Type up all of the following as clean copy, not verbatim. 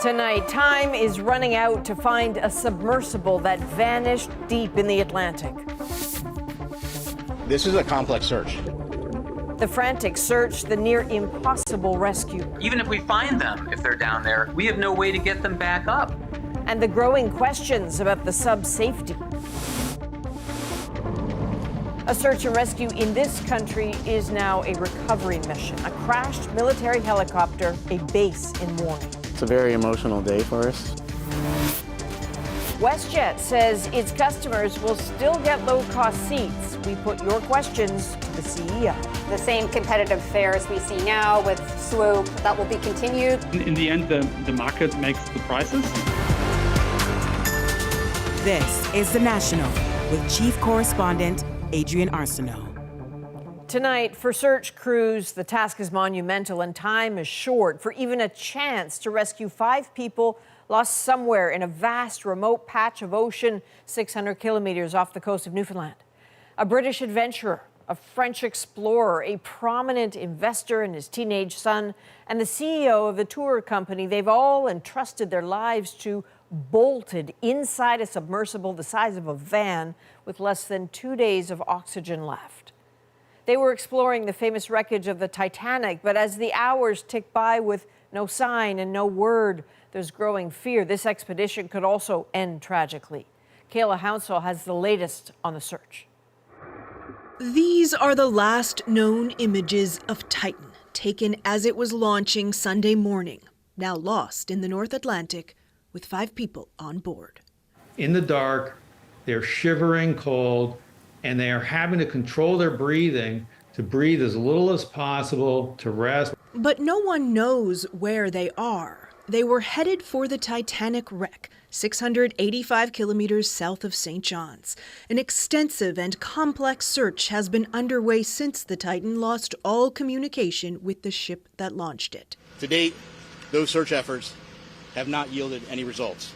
Tonight, time is running out to find a submersible that vanished deep in the Atlantic. This is a complex search. The frantic search, the near impossible rescue. Even if we find them, if they're down there, we have no way to get them back up. And the growing questions about the sub's safety. A search and rescue in this country is now a recovery mission. A crashed military helicopter, a base in mourning. It's a very emotional day for us. WestJet says its customers will still get low-cost seats. We put your questions to the CEO. The same competitive fares we see now with Swoop, that will be continued. In the end, the market makes the prices. This is The National with Chief Correspondent Adrian Arsenault. Tonight, for search crews, the task is monumental and time is short for even a chance to rescue 5 people lost somewhere in a vast, remote patch of ocean 600 kilometers off the coast of Newfoundland. A British adventurer, a French explorer, a prominent investor and his teenage son, and the CEO of the tour company they've all entrusted their lives to bolted inside a submersible the size of a van with less than 2 days of oxygen left. They were exploring the famous wreckage of the Titanic, but as the hours tick by with no sign and no word, there's growing fear this expedition could also end tragically. Kayla Hounsell has the latest on the search. These are the last known images of Titan, taken as it was launching Sunday morning, now lost in the North Atlantic with 5 people on board. In the dark, they're shivering cold, and they are having to control their breathing to breathe as little as possible, to rest. But no one knows where they are. They were headed for the Titanic wreck, 685 kilometers south of St. John's. An extensive and complex search has been underway since the Titan lost all communication with the ship that launched it. To date, those search efforts have not yielded any results.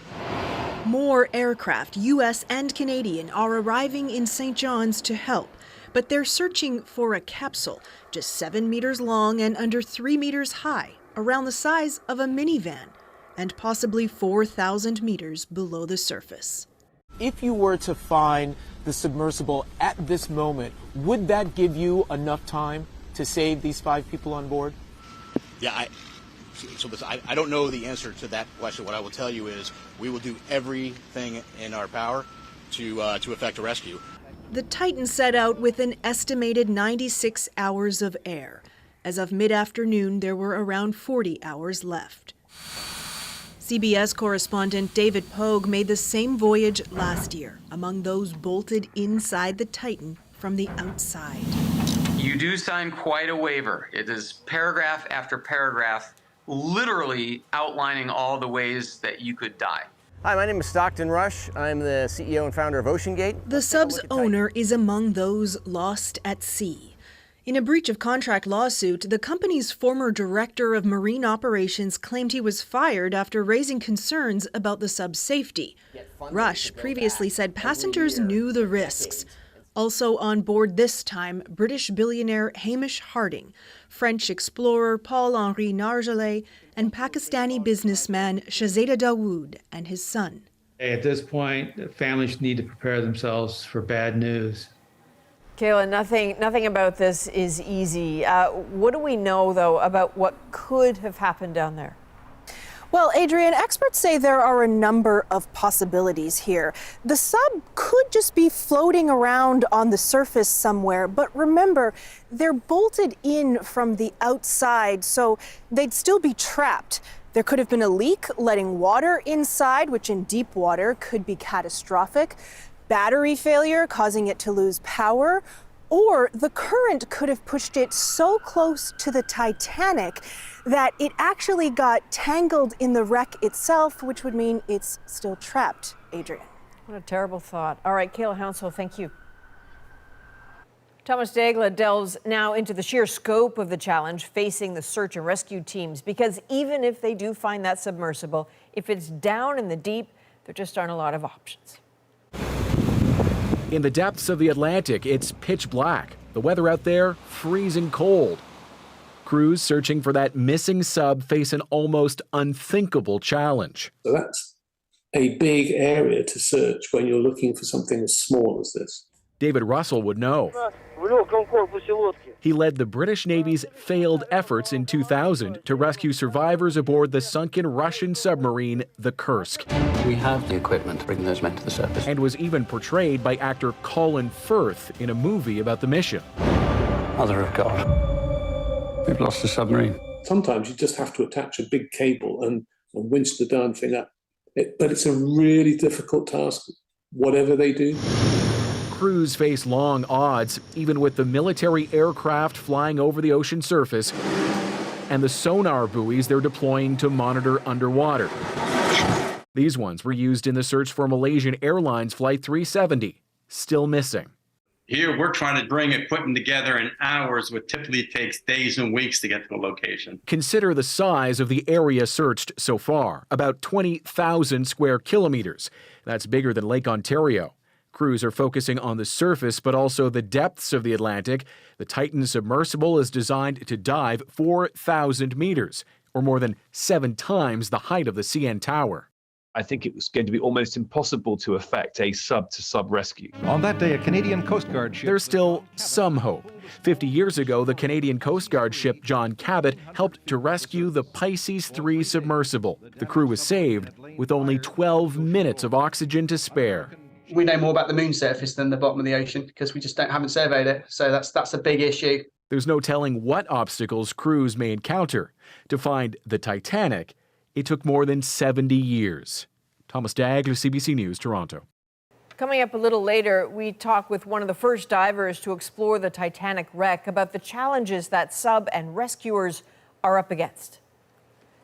More aircraft, U.S. and Canadian, are arriving in St. John's to help, but they're searching for a capsule just 7 meters long and under 3 meters high, around the size of a minivan, and possibly 4,000 meters below the surface. If you were to find the submersible at this moment, would that give you enough time to save these 5 people on board? Yeah, I don't know the answer to that question. What I will tell you is we will do everything in our power to effect a rescue. The Titan set out with an estimated 96 hours of air. As of mid-afternoon, there were around 40 hours left. CBS correspondent David Pogue made the same voyage last year, among those bolted inside the Titan from the outside. You do sign quite a waiver. It is paragraph after paragraph, literally outlining all the ways that you could die. Hi, my name is Stockton Rush. I'm the CEO and founder of OceanGate. The sub's owner is among those lost at sea. In a breach of contract lawsuit, the company's former director of marine operations claimed he was fired after raising concerns about the sub's safety. Rush previously said passengers knew the risks. Also on board this time, British billionaire Hamish Harding, French explorer Paul-Henri Nargeolet, and Pakistani businessman Shahzada Dawood and his son. At this point, families need to prepare themselves for bad news. Kayla, nothing about this is easy. What do we know, though, about what could have happened down there? Well, Adrian, experts say there are a number of possibilities here. The sub could just be floating around on the surface somewhere, but remember, they're bolted in from the outside, so they'd still be trapped. There could have been a leak, letting water inside, which in deep water could be catastrophic, battery failure causing it to lose power, or the current could have pushed it so close to the Titanic that it actually got tangled in the wreck itself, which would mean it's still trapped, Adrian. What a terrible thought. All right, Kayla Hounsell, thank you. Thomas Daigle delves now into the sheer scope of the challenge facing the search and rescue teams, because even if they do find that submersible, if it's down in the deep, there just aren't a lot of options. In the depths of the Atlantic, it's pitch black. The weather out there, freezing cold. Crews searching for that missing sub face an almost unthinkable challenge. So that's a big area to search when you're looking for something as small as this. David Russell would know. He led the British Navy's failed efforts in 2000 to rescue survivors aboard the sunken Russian submarine, the Kursk. We have the equipment to bring those men to the surface. And was even portrayed by actor Colin Firth in a movie about the mission. Mother of God, we've lost the submarine. Sometimes you just have to attach a big cable and winch the darn thing up. But it's a really difficult task, whatever they do. Crews face long odds, even with the military aircraft flying over the ocean surface and the sonar buoys they're deploying to monitor underwater. These ones were used in the search for Malaysian Airlines Flight 370, still missing. Here, we're trying to bring equipment together in hours, what typically takes days and weeks to get to the location. Consider the size of the area searched so far, about 20,000 square kilometers. That's bigger than Lake Ontario. Crews are focusing on the surface, but also the depths of the Atlantic. The Titan submersible is designed to dive 4,000 meters, or more than 7 times the height of the CN Tower. I think it was going to be almost impossible to effect a sub-to-sub rescue. On that day, a Canadian Coast Guard ship... There's still some hope. 50 years ago, the Canadian Coast Guard ship John Cabot helped to rescue the Pisces 3 submersible. The crew was saved with only 12 minutes of oxygen to spare. We know more about the moon surface than the bottom of the ocean because we just haven't surveyed it. So that's a big issue. There's no telling what obstacles crews may encounter. To find the Titanic, it took more than 70 years. Thomas Daigle, CBC News, Toronto. Coming up a little later, we talk with one of the first divers to explore the Titanic wreck about the challenges that sub and rescuers are up against.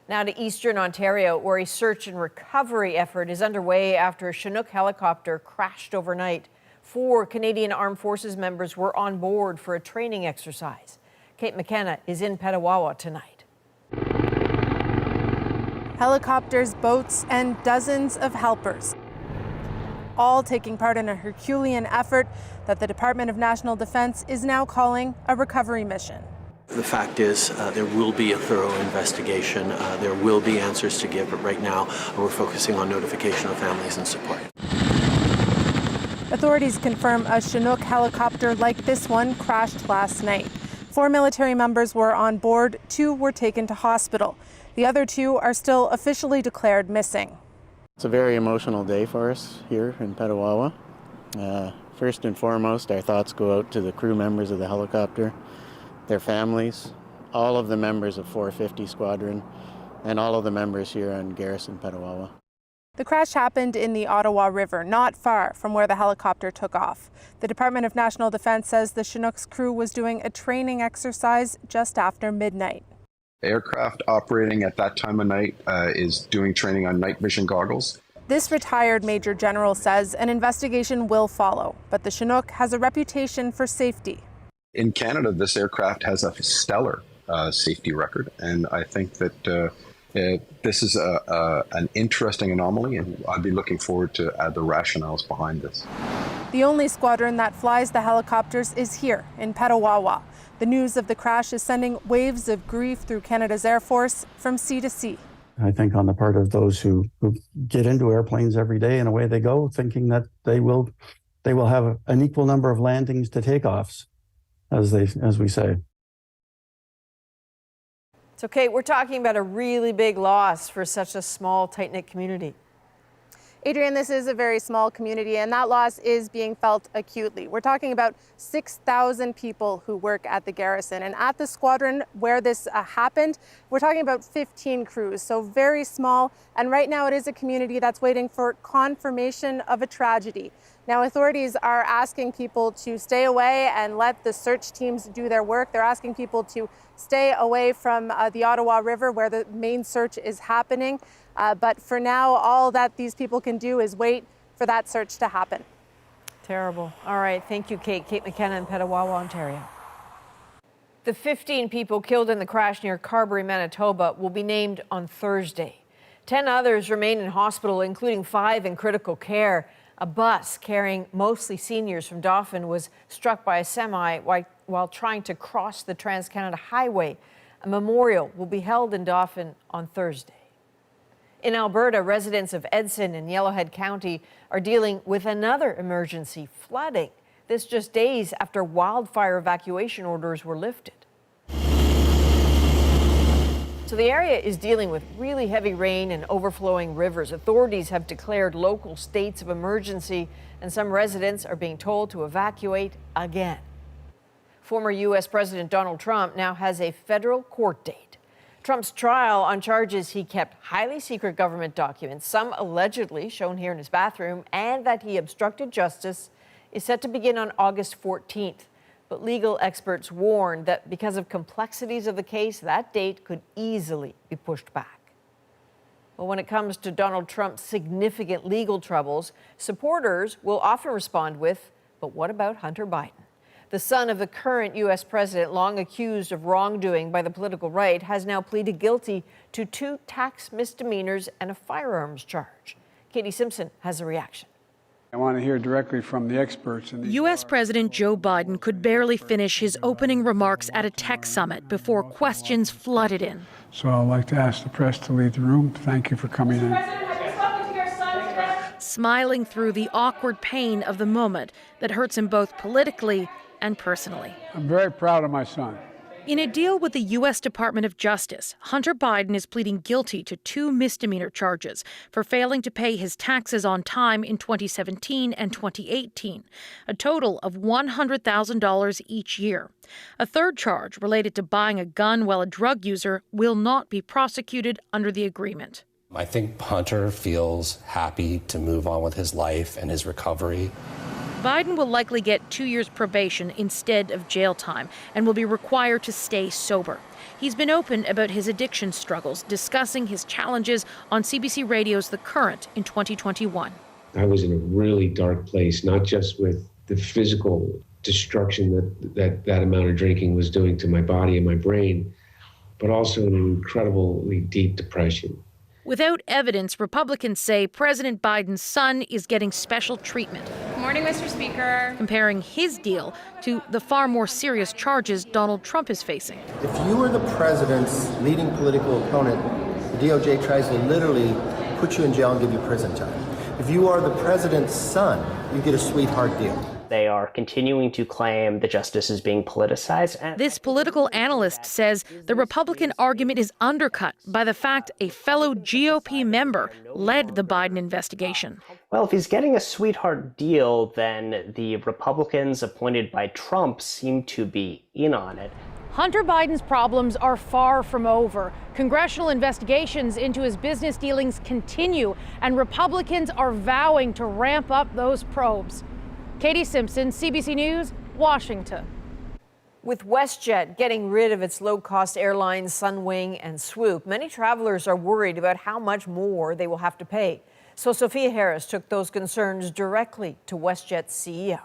Now to Eastern Ontario, where a search and recovery effort is underway after a Chinook helicopter crashed overnight. 4 Canadian Armed Forces members were on board for a training exercise. Kate McKenna is in Petawawa tonight. Helicopters, boats, and dozens of helpers, all taking part in a Herculean effort that the Department of National Defence is now calling a recovery mission. The fact is, there will be a thorough investigation. There will be answers to give, but right now we're focusing on notification of families and support. Authorities confirm a Chinook helicopter like this one crashed last night. 4 military members were on board, 2 were taken to hospital. The other 2 are still officially declared missing. It's a very emotional day for us here in Petawawa. First and foremost, our thoughts go out to the crew members of the helicopter, their families, all of the members of 450 Squadron, and all of the members here on Garrison Petawawa. The crash happened in the Ottawa River, not far from where the helicopter took off. The Department of National Defence says the Chinook's crew was doing a training exercise just after midnight. The aircraft operating at that time of night is doing training on night vision goggles. This retired Major General says an investigation will follow, but the Chinook has a reputation for safety. In Canada, this aircraft has a stellar safety record, and I think that this is an interesting anomaly, and I'd be looking forward to the rationales behind this. The only squadron that flies the helicopters is here in Petawawa. The news of the crash is sending waves of grief through Canada's Air Force from sea to sea. I think on the part of those who get into airplanes every day and away they go, thinking that they will have an equal number of landings to takeoffs, as we say. It's okay, we're talking about a really big loss for such a small, tight-knit community. Adrian, this is a very small community, and that loss is being felt acutely. We're talking about 6,000 people who work at the garrison, and at the squadron where this happened, we're talking about 15 crews, so very small. And right now it is a community that's waiting for confirmation of a tragedy. Now, authorities are asking people to stay away and let the search teams do their work. They're asking people to stay away from the Ottawa River where the main search is happening. But for now, all that these people can do is wait for that search to happen. Terrible. All right. Thank you, Kate. Kate McKenna in Petawawa, Ontario. The 15 people killed in the crash near Carberry, Manitoba will be named on Thursday. 10 others remain in hospital, including 5 in critical care. A bus carrying mostly seniors from Dauphin was struck by a semi while trying to cross the Trans-Canada Highway. A memorial will be held in Dauphin on Thursday. In Alberta, residents of Edson in Yellowhead County are dealing with another emergency, flooding. This just days after wildfire evacuation orders were lifted. So the area is dealing with really heavy rain and overflowing rivers. Authorities have declared local states of emergency, and some residents are being told to evacuate again. Former U.S. President Donald Trump now has a federal court date. Trump's trial on charges he kept highly secret government documents, some allegedly shown here in his bathroom, and that he obstructed justice, is set to begin on August 14th. But legal experts warn that because of complexities of the case, that date could easily be pushed back. Well, when it comes to Donald Trump's significant legal troubles, supporters will often respond with, but what about Hunter Biden? The son of the current U.S. president, long accused of wrongdoing by the political right, has now pleaded guilty to 2 tax misdemeanors and a firearms charge. Katie Simpson has a reaction. I want to hear directly from the experts. U.S. President Joe Biden could barely finish his opening remarks at a tech summit before questions flooded in. So I'd like to ask the press to leave the room. Thank you for coming in. Smiling through the awkward pain of the moment that hurts him both politically and personally. I'm very proud of my son. In a deal with the U.S. Department of Justice, Hunter Biden is pleading guilty to 2 misdemeanor charges for failing to pay his taxes on time in 2017 and 2018, a total of $100,000 each year. A third charge related to buying a gun while a drug user will not be prosecuted under the agreement. I think Hunter feels happy to move on with his life and his recovery. Biden will likely get 2 years probation instead of jail time and will be required to stay sober. He's been open about his addiction struggles, discussing his challenges on CBC Radio's The Current in 2021. I was in a really dark place, not just with the physical destruction that amount of drinking was doing to my body and my brain, but also an incredibly deep depression. Without evidence, Republicans say President Biden's son is getting special treatment. Good morning, Mr. Speaker. Comparing his deal to the far more serious charges Donald Trump is facing. If you were the president's leading political opponent, the DOJ tries to literally put you in jail and give you prison time. If you are the president's son, you get a sweetheart deal. They are continuing to claim the justice is being politicized. This political analyst says the Republican argument is undercut by the fact a fellow GOP member led the Biden investigation. Well, if he's getting a sweetheart deal, then the Republicans appointed by Trump seem to be in on it. Hunter Biden's problems are far from over. Congressional investigations into his business dealings continue, and Republicans are vowing to ramp up those probes. Katie Simpson, CBC News, Washington. With WestJet getting rid of its low-cost airlines Sunwing and Swoop, many travelers are worried about how much more they will have to pay. So Sophia Harris took those concerns directly to WestJet's CEO.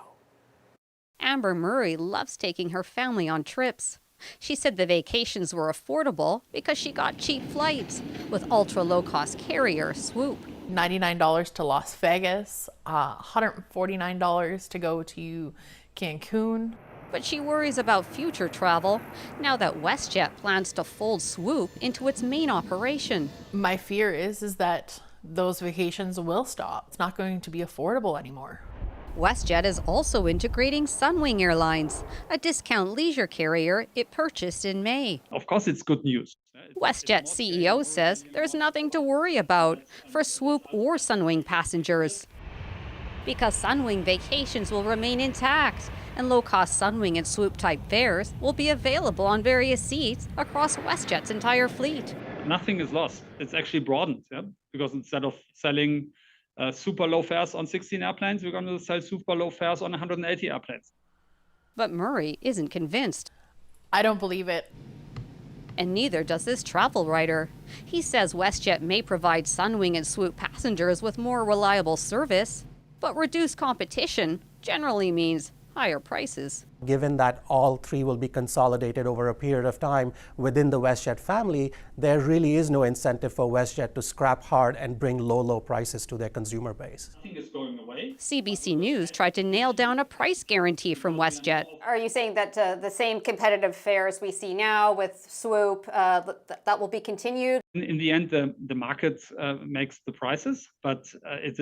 Amber Murray loves taking her family on trips. She said the vacations were affordable because she got cheap flights with ultra-low-cost carrier Swoop. $99 to Las Vegas, $149 to go to Cancun. But she worries about future travel now that WestJet plans to fold Swoop into its main operation. My fear is that those vacations will stop. It's not going to be affordable anymore. WestJet is also integrating Sunwing Airlines, a discount leisure carrier it purchased in May. Of course, it's good news. WestJet CEO says there's nothing to worry about for Swoop or Sunwing passengers, because Sunwing vacations will remain intact and low-cost Sunwing and Swoop-type fares will be available on various seats across WestJet's entire fleet. Nothing is lost. It's actually broadened, because instead of selling super low fares on 16 airplanes, we're going to sell super low fares on 180 airplanes. But Murray isn't convinced. I don't believe it. And neither does this travel writer. He says WestJet may provide Sunwing and Swoop passengers with more reliable service, but reduced competition generally means higher prices. Given that all three will be consolidated over a period of time within the WestJet family, there really is no incentive for WestJet to scrap hard and bring low prices to their consumer base. Nothing is going away. CBC News tried to nail down a price guarantee from WestJet. Are you saying that the same competitive fares we see now with Swoop, that will be continued? In the end, the market makes the prices, but it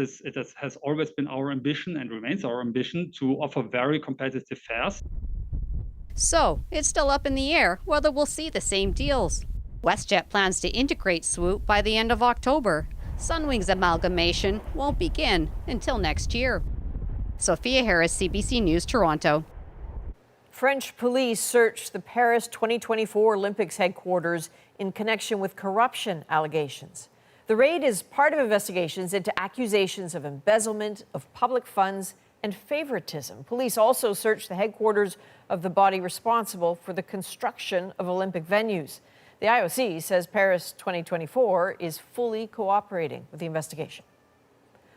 has always been our ambition and remains our ambition to offer very competitive fares. So it's still up in the air whether we'll see the same deals. WestJet plans to integrate Swoop by the end of October. Sunwing's amalgamation won't begin until next year. Sophia Harris, CBC News, Toronto. French police searched the Paris 2024 Olympics headquarters in connection with corruption allegations. The raid is part of investigations into accusations of embezzlement of public funds and favoritism. Police also searched the headquarters of the body responsible for the construction of Olympic venues. The IOC says Paris 2024 is fully cooperating with the investigation.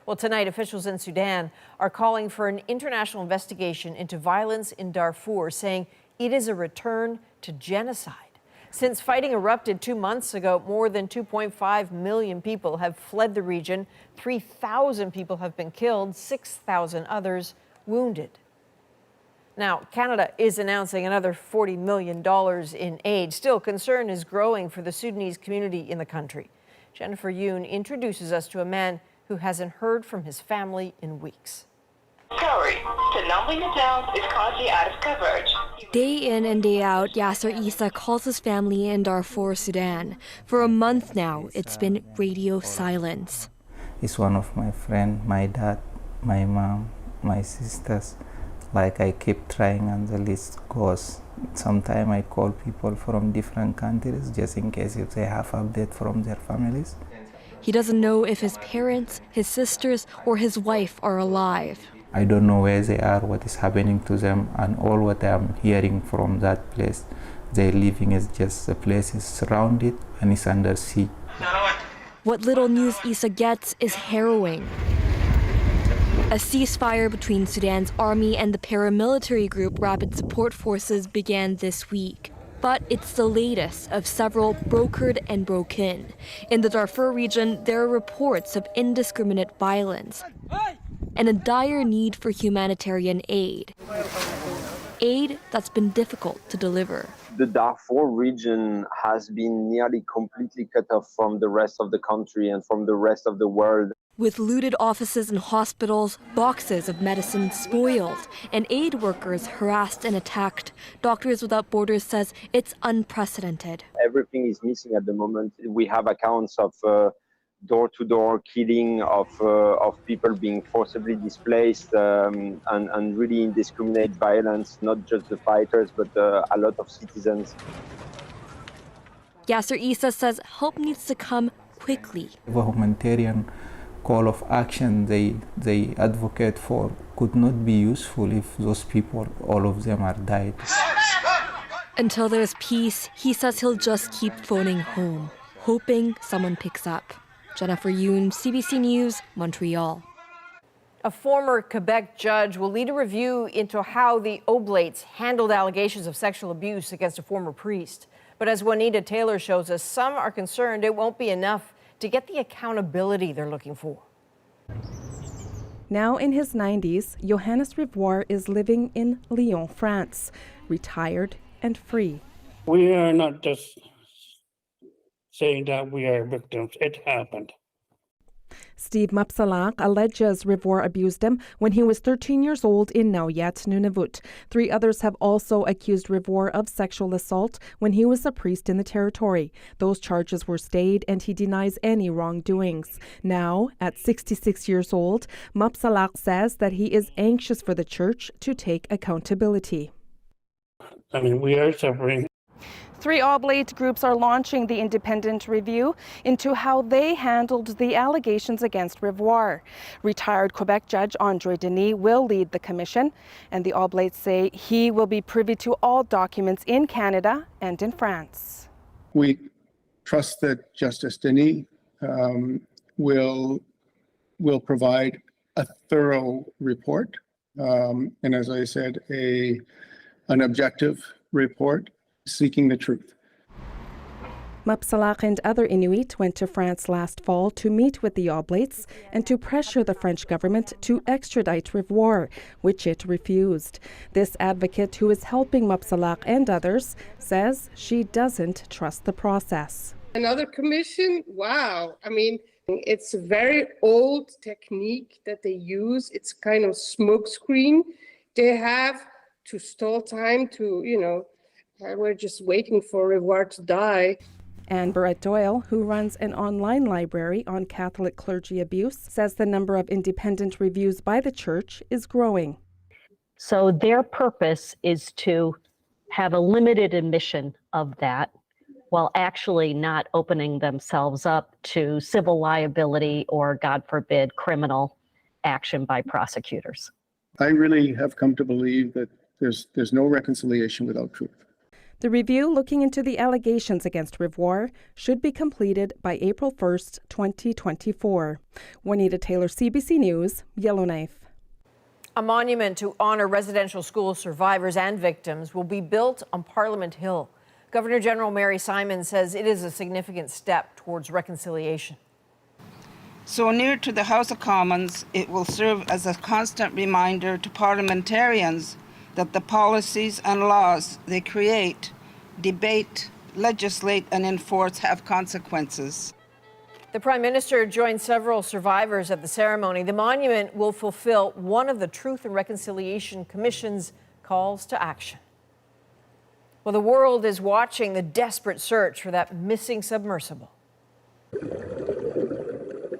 Well, tonight, officials in Sudan are calling for an international investigation into violence in Darfur, saying it is a return to genocide. Since fighting erupted 2 months ago, more than 2.5 million people have fled the region. 3,000 people have been killed, 6,000 others wounded. Now, Canada is announcing another $40 million in aid. Still, concern is growing for the Sudanese community in the country. Jennifer Yoon introduces us to a man who hasn't heard from his family in weeks. Sorry, the number you dialed is currently out of coverage. Day in and day out, Yasser Issa calls his family in Darfur, Sudan. For a month now, it's been radio silence. It's one of my friends, my dad, my mom, my sisters. Like I keep trying and the list goes. Sometimes I call people from different countries just in case if they have update from their families. He doesn't know if his parents, his sisters, or his wife are alive. I don't know where they are, what is happening to them, and all what I'm hearing from that place, they're living is just the place is surrounded and it's under siege. What little news Issa gets is harrowing. A ceasefire between Sudan's army and the paramilitary group Rapid Support Forces began this week. But it's the latest of several brokered and broken. In the Darfur region, there are reports of indiscriminate violence and a dire need for humanitarian aid. Aid that's been difficult to deliver. The Darfur region has been nearly completely cut off from the rest of the country and from the rest of the world. With looted offices and hospitals, boxes of medicine spoiled, and aid workers harassed and attacked, Doctors Without Borders says it's unprecedented. Everything is missing at the moment. We have accounts of door-to-door killing, of people being forcibly displaced, and really indiscriminate violence, not just the fighters, but a lot of citizens. Yasser Issa says help needs to come quickly. The humanitarian call of action they advocate for could not be useful if those people, all of them, are died. Until there's peace, he says he'll just keep phoning home, hoping someone picks up. Jennifer Yoon, CBC News, Montreal. A former Quebec judge will lead a review into how the Oblates handled allegations of sexual abuse against a former priest. But as Juanita Taylor shows us, some are concerned it won't be enough to get the accountability they're looking for. Now in his 90s, Johannes Rivoire is living in Lyon, France, retired and free. We are not just saying that we are victims. It happened. Steve Mapsalak alleges Rivoire abused him when he was 13 years old in Nauyet, Nunavut. 3 others have also accused Rivoire of sexual assault when he was a priest in the territory. Those charges were stayed and he denies any wrongdoings. Now, at 66 years old, Mapsalak says that he is anxious for the church to take accountability. I mean, we are suffering. 3 Oblate groups are launching the independent review into how they handled the allegations against Rivoire. Retired Quebec Judge Andre Denis will lead the commission, and the Oblates say he will be privy to all documents in Canada and in France. We trust that Justice Denis will provide a thorough report, and as I said, an objective report seeking the truth. Mapsalak and other Inuit went to France last fall to meet with the Oblates and to pressure the French government to extradite Rivoire, which it refused. This advocate, who is helping Mapsalak and others, says she doesn't trust the process. Another commission? Wow. I mean, it's a very old technique that they use. It's kind of smoke screen. They have to stall time to, we're just waiting for Rivoire to die. Anne Barrett Doyle, who runs an online library on Catholic clergy abuse, says the number of independent reviews by the church is growing. So their purpose is to have a limited admission of that while actually not opening themselves up to civil liability or, God forbid, criminal action by prosecutors. I really have come to believe that there's no reconciliation without truth. The review looking into the allegations against Rivoire should be completed by April 1st, 2024. Juanita Taylor, CBC News, Yellowknife. A monument to honor residential school survivors and victims will be built on Parliament Hill. Governor General Mary Simon says it is a significant step towards reconciliation. So near to the House of Commons, it will serve as a constant reminder to parliamentarians that the policies and laws they create, debate, legislate, and enforce have consequences. The Prime Minister joined several survivors at the ceremony. The monument will fulfill one of the Truth and Reconciliation Commission's calls to action. Well, the world is watching the desperate search for that missing submersible.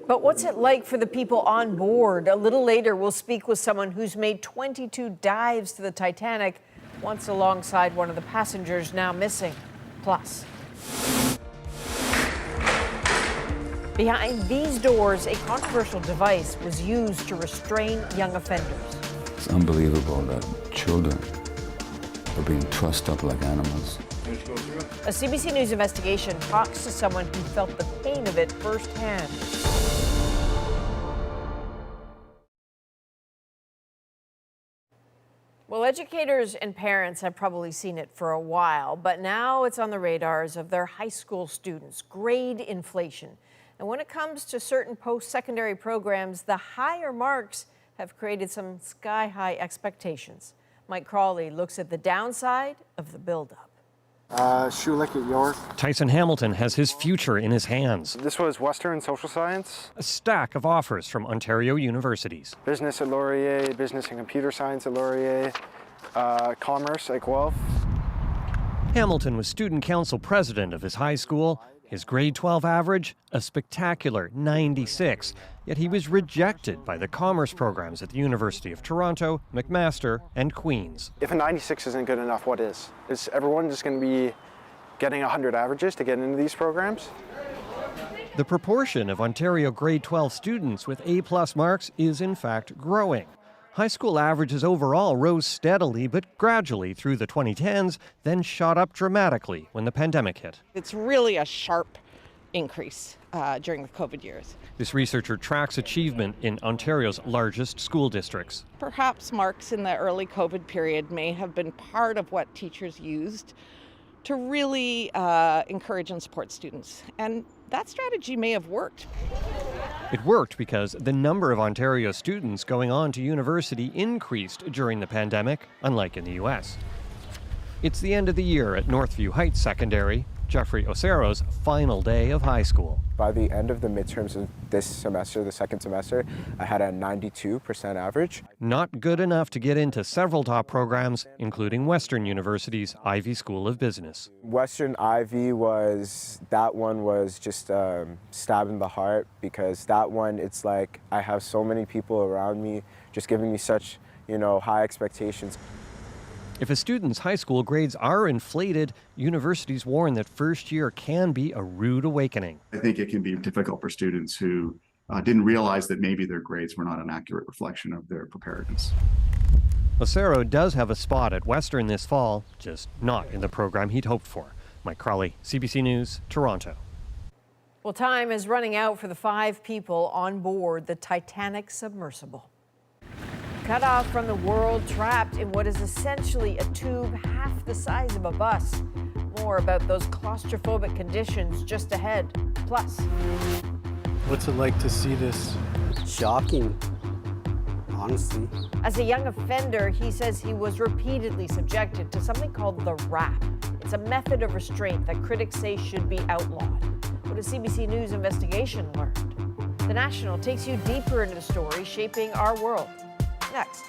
But what's it like for the people on board? A little later, we'll speak with someone who's made 22 dives to the Titanic, once alongside one of the passengers now missing. Plus, behind these doors, a controversial device was used to restrain young offenders. It's unbelievable that children are being trussed up like animals. A CBC News investigation talks to someone who felt the pain of it firsthand. Well, educators and parents have probably seen it for a while, but now it's on the radars of their high school students, grade inflation. And when it comes to certain post-secondary programs, the higher marks have created some sky-high expectations. Mike Crawley looks at the downside of the buildup. Schulich at York. Tyson Hamilton has his future in his hands. This was Western Social Science. A stack of offers from Ontario universities. Business at Laurier, Business and Computer Science at Laurier, Commerce at Guelph. Hamilton was student council president of his high school. His grade 12 average, a spectacular 96. Yet he was rejected by the commerce programs at the University of Toronto, McMaster, and Queen's. If a 96 isn't good enough, what is? Is everyone just going to be getting 100 averages to get into these programs? The proportion of Ontario grade 12 students with A+ marks is in fact growing. High school averages overall rose steadily but gradually through the 2010s, then shot up dramatically when the pandemic hit. It's really a sharp increase during the COVID years. This researcher tracks achievement in Ontario's largest school districts. Perhaps marks in the early COVID period may have been part of what teachers used to really encourage and support students. And that strategy may have worked. It worked because the number of Ontario students going on to university increased during the pandemic, unlike in the U.S. It's the end of the year at Northview Heights Secondary, Jeffrey Ocero's final day of high school. By the end of the midterms of this semester, the second semester, I had a 92% average. Not good enough to get into several top programs, including Western University's Ivy School of Business. Western Ivy that one was just a stab in the heart, because that one, it's like I have so many people around me just giving me such, high expectations. If a student's high school grades are inflated, universities warn that first year can be a rude awakening. I think it can be difficult for students who didn't realize that maybe their grades were not an accurate reflection of their preparedness. Ocero does have a spot at Western this fall, just not in the program he'd hoped for. Mike Crawley, CBC News, Toronto. Well, time is running out for the 5 people on board the Titanic submersible. Cut off from the world, trapped in what is essentially a tube half the size of a bus. More more about those claustrophobic conditions just ahead. Plus, what's it like to see this? Shocking, honestly. As a young offender, he says he was repeatedly subjected to something called the RAP. It's a method of restraint that critics say should be outlawed. What a CBC News investigation learned. The National takes you deeper into the story shaping our world. Next.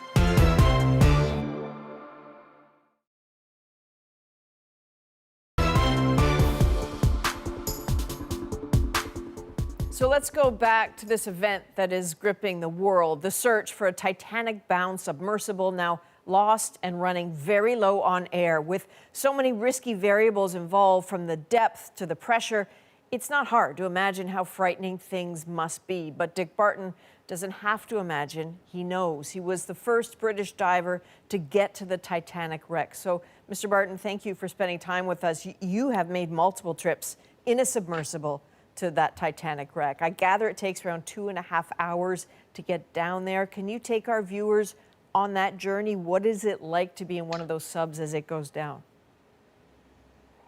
So let's go back to this event that is gripping the world. The search for a Titanic-bound submersible now lost and running very low on air. With so many risky variables involved, from the depth to the pressure, it's not hard to imagine how frightening things must be. But Dick Barton doesn't have to imagine. He knows. He was the first British diver to get to the Titanic wreck. So, Mr. Barton, thank you for spending time with us. You have made multiple trips in a submersible to that Titanic wreck. I gather it takes around 2.5 hours to get down there. Can you take our viewers on that journey? What is it like to be in one of those subs as it goes down?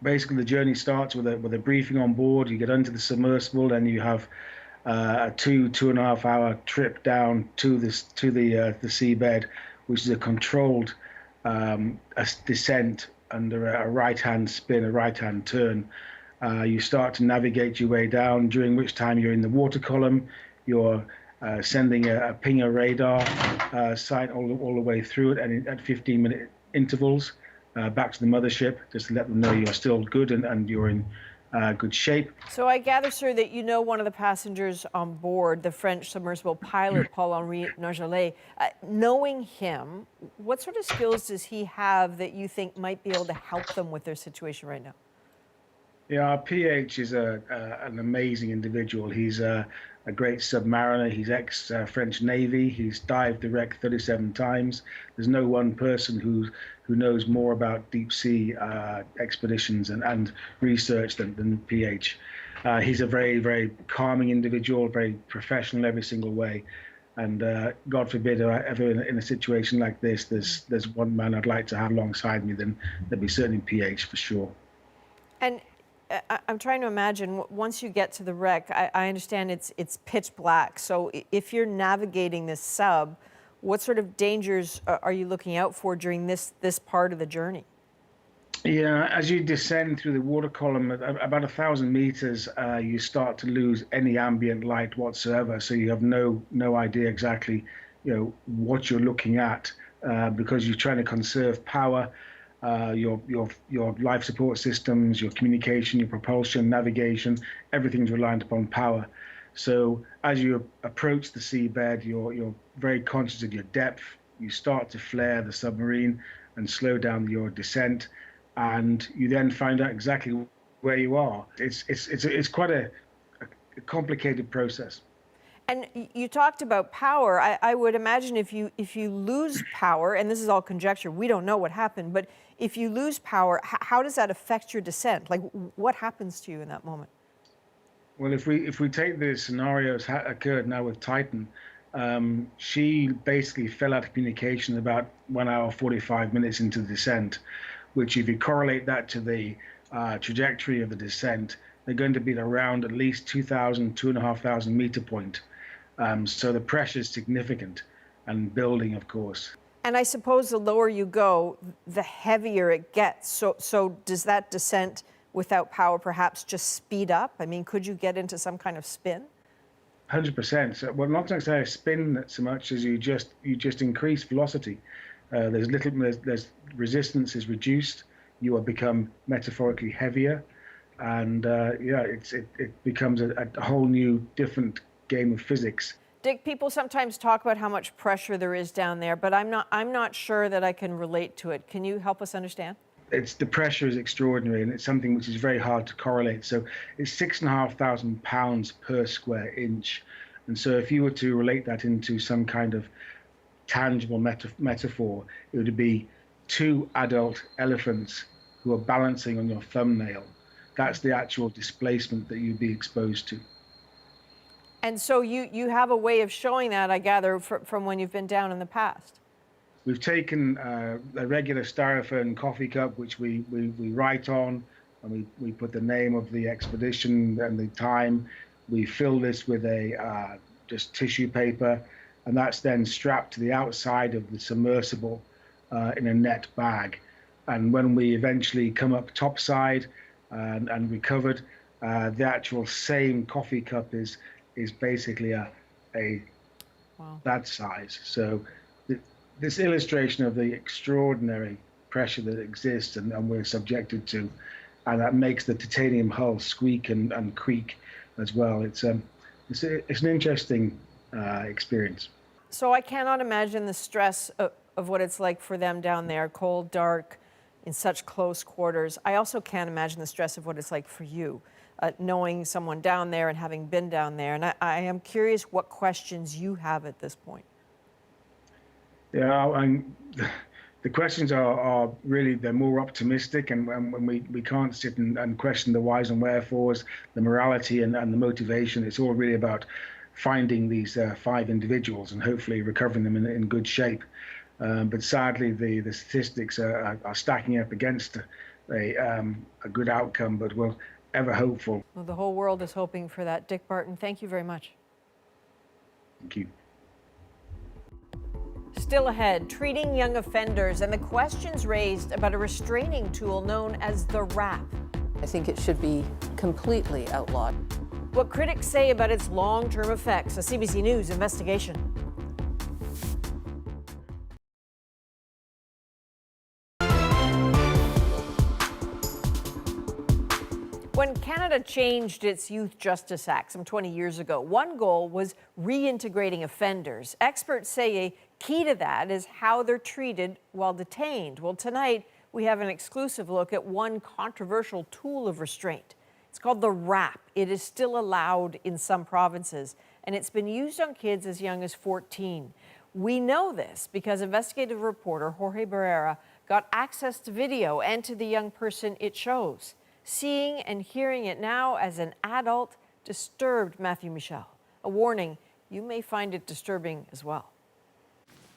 Basically, the journey starts with a briefing on board. You get onto the submersible, and you have a 2.5 hour trip down to the seabed, which is a controlled descent under a right-hand spin, a right-hand turn. You start to navigate your way down, during which time you're in the water column. You're sending a pinger radar sight all the way through it, and at 15-minute intervals back to the mothership, just to let them know you're still good and you're in good shape. So I gather, sir, that you know one of the passengers on board, the French submersible pilot, Paul-Henri Nargeolet. Knowing him, what sort of skills does he have that you think might be able to help them with their situation right now? Yeah, our PH is an amazing individual. He's a great submariner. He's ex-French Navy. He's dived the wreck 37 times. There's no one person who knows more about deep sea expeditions and research than PH. He's a very, very calming individual, very professional every single way. And God forbid, ever in a situation like this, there's one man I'd like to have alongside me, then there'd be certainly PH for sure. And I'm trying to imagine, once you get to the wreck, I understand it's pitch black. So if you're navigating this sub, what sort of dangers are you looking out for during this part of the journey? Yeah, as you descend through the water column, about 1,000 meters, you start to lose any ambient light whatsoever. So you have no idea exactly, what you're looking at, because you're trying to conserve power. Your life support systems, your communication, your propulsion, navigation, everything's reliant upon power. So as you approach the seabed, you're very conscious of your depth. You start to flare the submarine and slow down your descent, and you then find out exactly where you are. It's quite a complicated process. And you talked about power. I would imagine if you lose power, and this is all conjecture, we don't know what happened, but if you lose power, how does that affect your descent? Like, what happens to you in that moment? Well, if we take the scenarios occurred now with Titan, she basically fell out of communication about 1 hour 45 minutes into the descent, which, if you correlate that to the trajectory of the descent, they're going to be around at least 2,500 meter point. So the pressure is significant and building, of course. And I suppose the lower you go, the heavier it gets. So does that descent without power perhaps just speed up? I mean, could you get into some kind of spin? 100%. So, well, not necessarily a spin so much as you just increase velocity. There's resistance is reduced. You will become metaphorically heavier, and it becomes a whole new different game of physics. Dick, people sometimes talk about how much pressure there is down there, but I'm not sure that I can relate to it. Can you help us understand? The pressure is extraordinary, and it's something which is very hard to correlate. So it's 6,500 pounds per square inch. And so if you were to relate that into some kind of tangible metaphor, it would be 2 adult elephants who are balancing on your thumbnail. That's the actual displacement that you'd be exposed to. And so you have a way of showing that, I gather, from when you've been down in the past. We've taken a regular styrofoam coffee cup, which we write on. and we put the name of the expedition and the time. We fill this with a just tissue paper, and that's then strapped to the outside of the submersible in a net bag. And when we eventually come up topside and recovered, the actual same coffee cup is basically a wow. that size. So this illustration of the extraordinary pressure that exists and we're subjected to, and that makes the titanium hull squeak and creak as well. It's an interesting experience. So I cannot imagine the stress of what it's like for them down there, cold, dark, in such close quarters. I also can't imagine the stress of what it's like for you, knowing someone down there and having been down there. And I am curious what questions you have at this point. Yeah, and the questions are really, they're more optimistic, and when we can't sit and question the whys and wherefores, the morality and the motivation. It's all really about finding these 5 individuals and hopefully recovering them in good shape. But sadly, the statistics are stacking up against a good outcome, but we're ever hopeful. Well, the whole world is hoping for that. Dick Barton, thank you very much. Thank you. Still ahead, treating young offenders and the questions raised about a restraining tool known as the RAP. I think it should be completely outlawed. What critics say about its long-term effects. A CBC News investigation. When Canada changed its Youth Justice Act some 20 years ago, one goal was reintegrating offenders. Experts say a key to that is how they're treated while detained. Well, tonight we have an exclusive look at one controversial tool of restraint. It's called the RAP. It is still allowed in some provinces, and it's been used on kids as young as 14. We know this because investigative reporter Jorge Barrera got access to video and to the young person it shows. Seeing and hearing it now as an adult disturbed Matthew Michel. A warning, you may find it disturbing as well.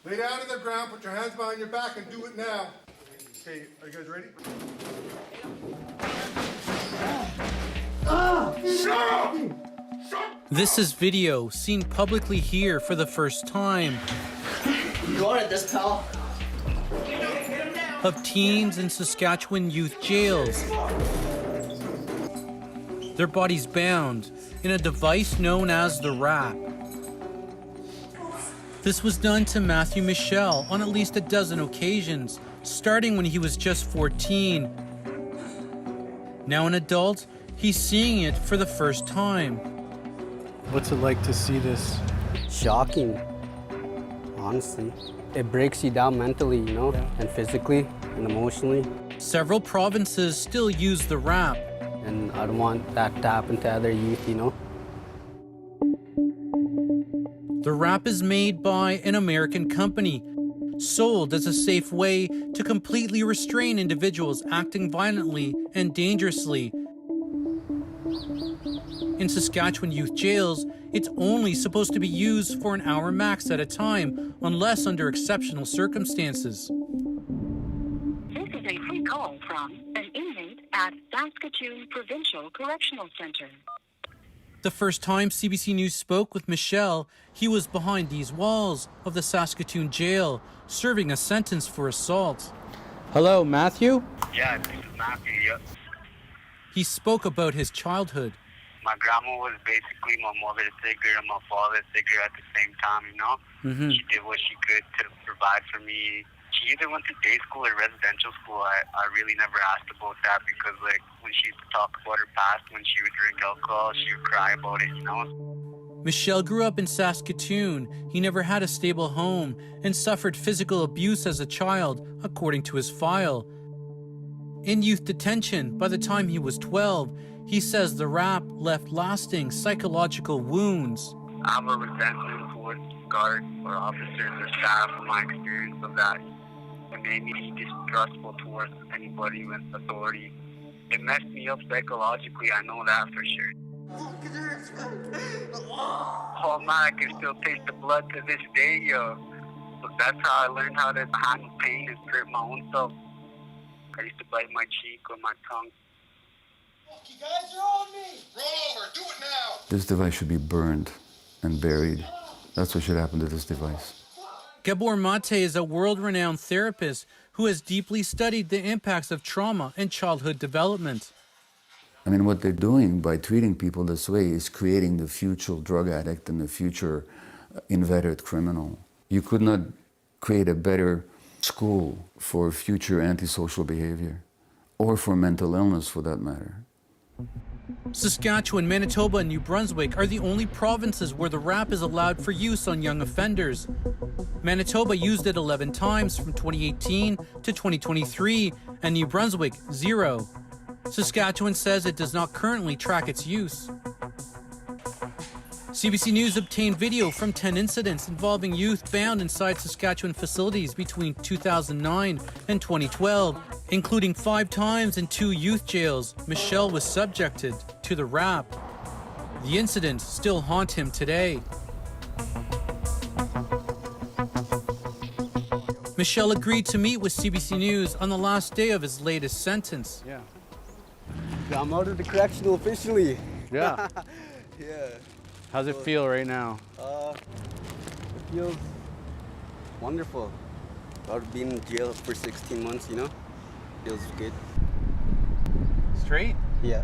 Lay down on the ground, put your hands behind your back, and do it now. Okay, are you guys ready? This is video seen publicly here for the first time. You wanted this, pal? Of teens in Saskatchewan youth jails. Their bodies bound in a device known as the RAP. This was done to Matthew Michel on at least a dozen occasions, starting when he was just 14. Now an adult, he's seeing it for the first time. What's it like to see this? Shocking, honestly. It breaks you down mentally, you know, and physically and emotionally. Several provinces still use the RAP. And I don't want that to happen to other youth, you know. The RAP is made by an American company, sold as a safe way to completely restrain individuals acting violently and dangerously. In Saskatchewan youth jails, it's only supposed to be used for an hour max at a time, unless under exceptional circumstances. This is a free call from an inmate at Saskatoon Provincial Correctional Center. The first time CBC News spoke with Michel, he was behind these walls of the Saskatoon jail, serving a sentence for assault. Hello, Matthew? Yeah, this is Matthew, yep. He spoke about his childhood. My grandma was basically my mother's figure and my father's figure at the same time, you know? Mm-hmm. She did what she could to provide for me. She either went to day school or residential school. I really never asked about that because, like, when she used to talk about her past, when she would drink alcohol, she would cry about it, you know? Michel grew up in Saskatoon. He never had a stable home and suffered physical abuse as a child, according to his file. In youth detention, by the time he was 12, he says the RAP left lasting psychological wounds. I have a resentment towards guards or officers or staff from my experience of that. It made me distrustful towards anybody with authority. It messed me up psychologically, I know that for sure. Oh man, I can still taste the blood to this day, yo. So that's how I learned how to handle pain and hurt my own self. I used to bite my cheek or my tongue. You guys are on me! Roll over, do it now! This device should be burned and buried. That's what should happen to this device. Gabor Mate is a world-renowned therapist who has deeply studied the impacts of trauma in childhood development. I mean, what they're doing by treating people this way is creating the future drug addict and the future inveterate criminal. You could not create a better school for future antisocial behavior, or for mental illness for that matter. Saskatchewan, Manitoba, and New Brunswick are the only provinces where the RAP is allowed for use on young offenders. Manitoba used it 11 times from 2018 to 2023, and New Brunswick, 0. Saskatchewan says it does not currently track its use. CBC News obtained video from 10 incidents involving youth bound inside Saskatchewan facilities between 2009 and 2012, including 5 times in 2 youth jails. Michel was subjected to the RAP. The incidents still haunt him today. Michel agreed to meet with CBC News on the last day of his latest sentence. Yeah. I'm out of the correctional officially. Yeah. Yeah. How's it feel right now? It feels wonderful. About being in jail for 16 months, you know? Feels good. Straight? Yeah.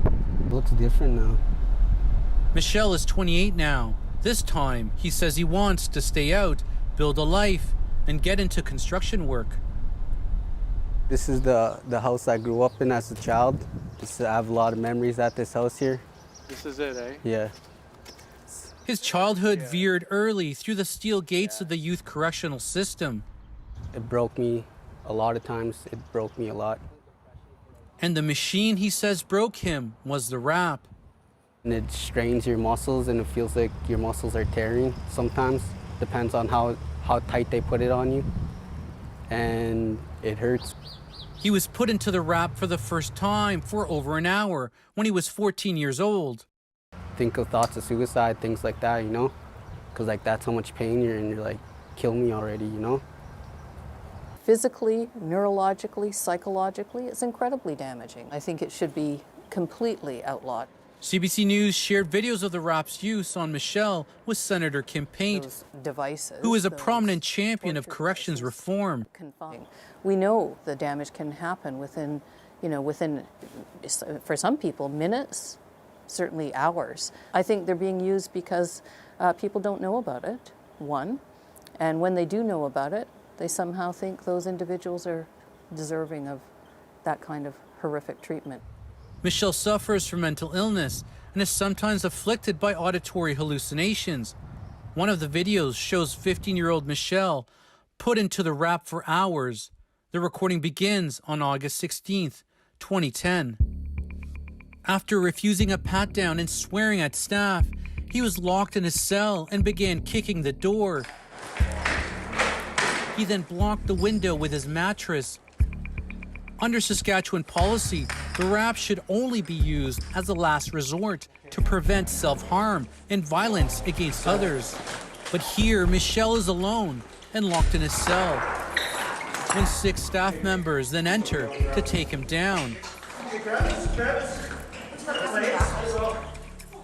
It looks different now. Michel is 28 now. This time, he says he wants to stay out, build a life, and get into construction work. This is the house I grew up in as a child. I have a lot of memories at this house here. This is it, eh? Yeah. His childhood veered early through the steel gates of the youth correctional system. It broke me a lot of times. It broke me a lot. And the machine he says broke him was the RAP. And it strains your muscles and it feels like your muscles are tearing sometimes. Depends on how tight they put it on you. And it hurts. He was put into the RAP for the first time for over an hour when he was 14 years old. Think of thoughts of suicide, things like that, you know? Because like that's how much pain you're in. You're like, kill me already, you know? Physically, neurologically, psychologically, it's incredibly damaging. I think it should be completely outlawed. CBC News shared videos of the RAP's use on Michel with Senator Kim Paint, who is a prominent champion of corrections reform. We know the damage can happen within, for some people, minutes, certainly hours. I think they're being used because people don't know about it, one, and when they do know about it, they somehow think those individuals are deserving of that kind of horrific treatment. Michel suffers from mental illness and is sometimes afflicted by auditory hallucinations. One of the videos shows 15-year-old Michel put into the RAP for hours. The recording begins on August 16th, 2010. After refusing a pat-down and swearing at staff, he was locked in his cell and began kicking the door. He then blocked the window with his mattress. Under Saskatchewan policy, the RAP should only be used as a last resort to prevent self-harm and violence against others. But here, Michel is alone and locked in his cell, when 6 staff members then enter to take him down.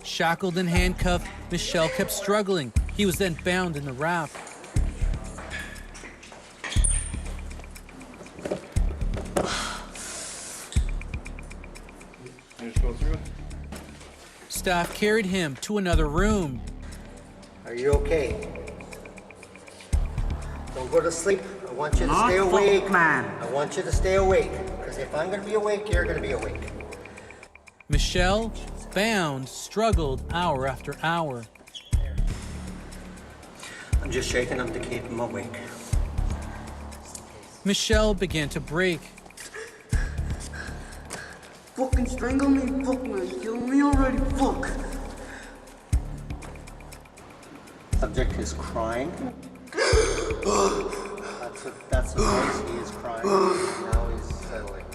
Shackled and handcuffed, Michel kept struggling. He was then bound in the RAP. Staff carried him to another room. Are you okay? Don't go to sleep. I want you to stay awake. I want you to stay awake. Because if I'm going to be awake, you're going to be awake. Michel, bound, struggled hour after hour. I'm just shaking him to keep him awake. Michel began to break. Fucking strangle me, fuck man. Kill me already, fuck. Subject is crying. That's the noise he is crying. Now he's settling.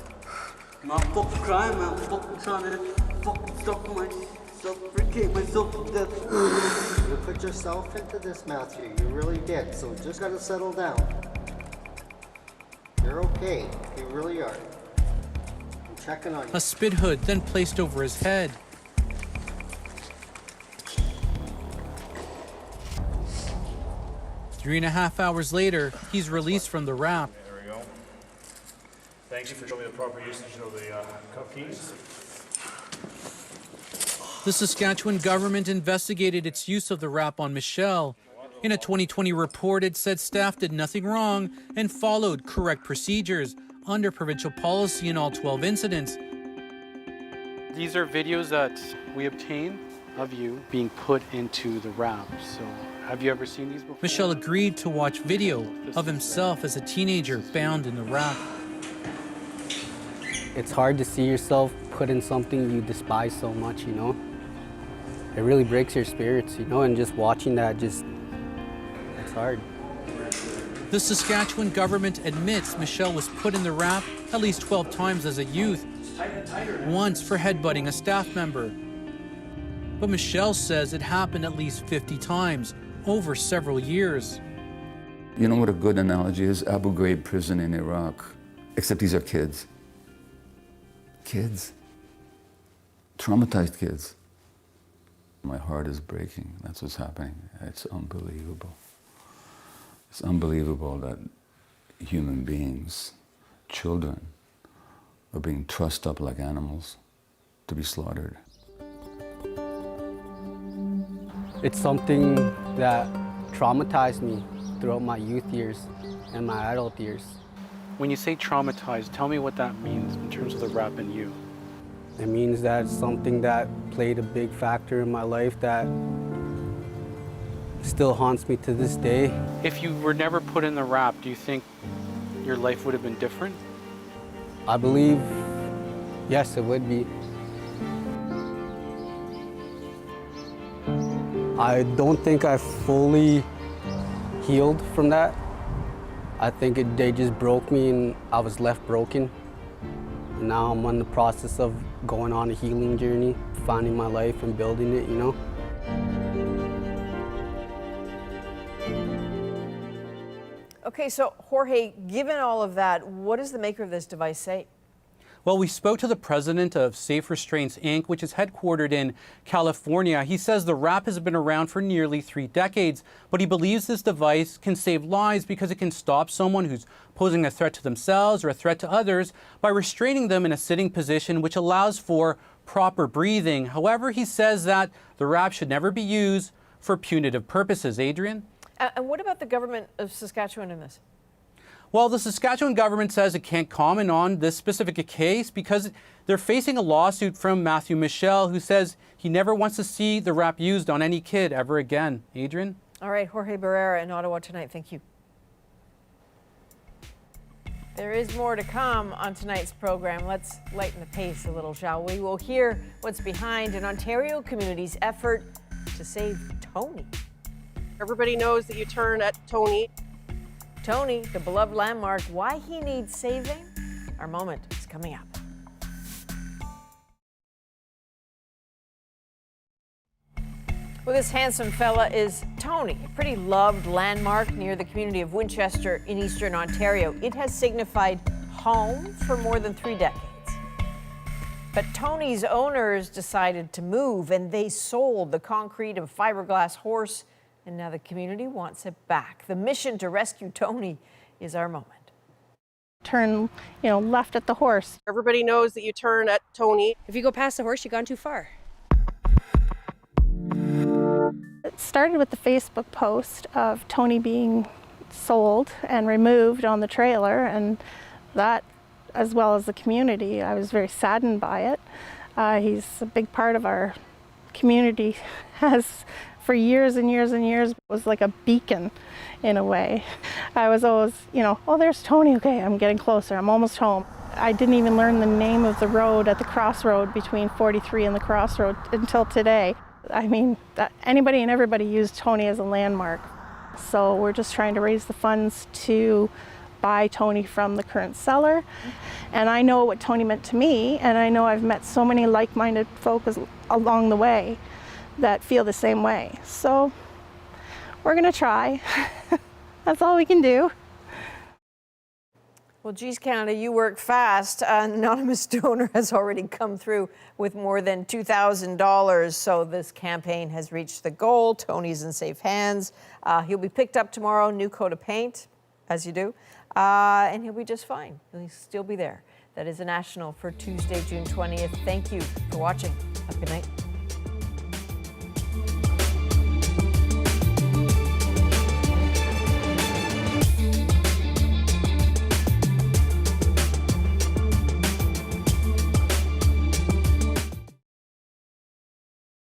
I'm not fucking crying, man. I'm fucking trying to fucking stop myself, freaking myself to death. You put yourself into this, Matthew. You really did. So just gotta settle down. You're okay. You really are. I'm Checking on you. A spit hood then placed over his head. Three and a half hours later, he's released from the wrap. There we go. Thank you for showing me the proper usage of the cuff keys. The Saskatchewan government investigated its use of the wrap on Michelle. In a 2020 report, it said staff did nothing wrong and followed correct procedures under provincial policy in all 12 incidents. These are videos that we obtained of you being put into the wrap. So have you ever seen these before? Michelle agreed to watch video of himself as a teenager bound in the wrap. It's hard to see yourself put in something you despise so much, you know? It really breaks your spirits, you know, and just watching that it's hard. The Saskatchewan government admits Michelle was put in the wrap at least 12 times as a youth, once for headbutting a staff member. But Michelle says it happened at least 50 times over several years. You know what a good analogy is? Abu Ghraib prison in Iraq. Except these are kids. Kids. Traumatized kids. My heart is breaking. That's what's happening. It's unbelievable. It's unbelievable that human beings, children, are being trussed up like animals to be slaughtered. It's something that traumatized me throughout my youth years and my adult years. When you say traumatized, tell me what that means in terms of the wrap and you. It means that it's something that played a big factor in my life that still haunts me to this day. If you were never put in the wrap, do you think your life would have been different? I believe, yes, it would be. I don't think I fully healed from that. I think they just broke me and I was left broken. And now I'm on the process of going on a healing journey, finding my life and building it, you know? Okay, so Jorge, given all of that, what does the maker of this device say? Well, we spoke to the president of Safe Restraints, Inc., which is headquartered in California. He says the wrap has been around for nearly 3 decades, but he believes this device can save lives because it can stop someone who's posing a threat to themselves or a threat to others by restraining them in a sitting position, which allows for proper breathing. However, he says that the wrap should never be used for punitive purposes. Adrian? And what about the government of Saskatchewan in this? Well, the Saskatchewan government says it can't comment on this specific case because they're facing a lawsuit from Matthew Michel, who says he never wants to see the wrap used on any kid ever again. Adrian? All right, Jorge Barrera in Ottawa tonight. Thank you. There is more to come on tonight's program. Let's lighten the pace a little, shall we? We'll hear what's behind an Ontario community's effort to save Tony. Everybody knows that you turn at Tony. Tony, the beloved landmark, why he needs saving? Our moment is coming up. Well, this handsome fella is Tony, a pretty loved landmark near the community of Winchester in eastern Ontario. It has signified home for more than 3 decades. But Tony's owners decided to move, and they sold the concrete and fiberglass horse, and now the community wants it back. The mission to rescue Tony is our moment. Turn, left at the horse. Everybody knows that you turn at Tony. If you go past the horse, you've gone too far. It started with the Facebook post of Tony being sold and removed on the trailer, and that, as well as the community, I was very saddened by it. He's a big part of our community, has for years and years and years, was like a beacon in a way. I was always, oh, there's Tony, okay, I'm getting closer, I'm almost home. I didn't even learn the name of the road at the crossroad between 43 and the crossroad until today. I mean, anybody and everybody used Tony as a landmark. So we're just trying to raise the funds to buy Tony from the current seller. And I know what Tony meant to me, and I know I've met so many like-minded folks along the way that feel the same way. So we're gonna try. That's all we can do. Well, geez, Canada, you work fast. An anonymous donor has already come through with more than $2,000. So this campaign has reached the goal. Tony's in safe hands. He'll be picked up tomorrow, new coat of paint, as you do, and he'll be just fine. He'll still be there. That is a national for Tuesday, June 20th. Thank you for watching. Have a good night.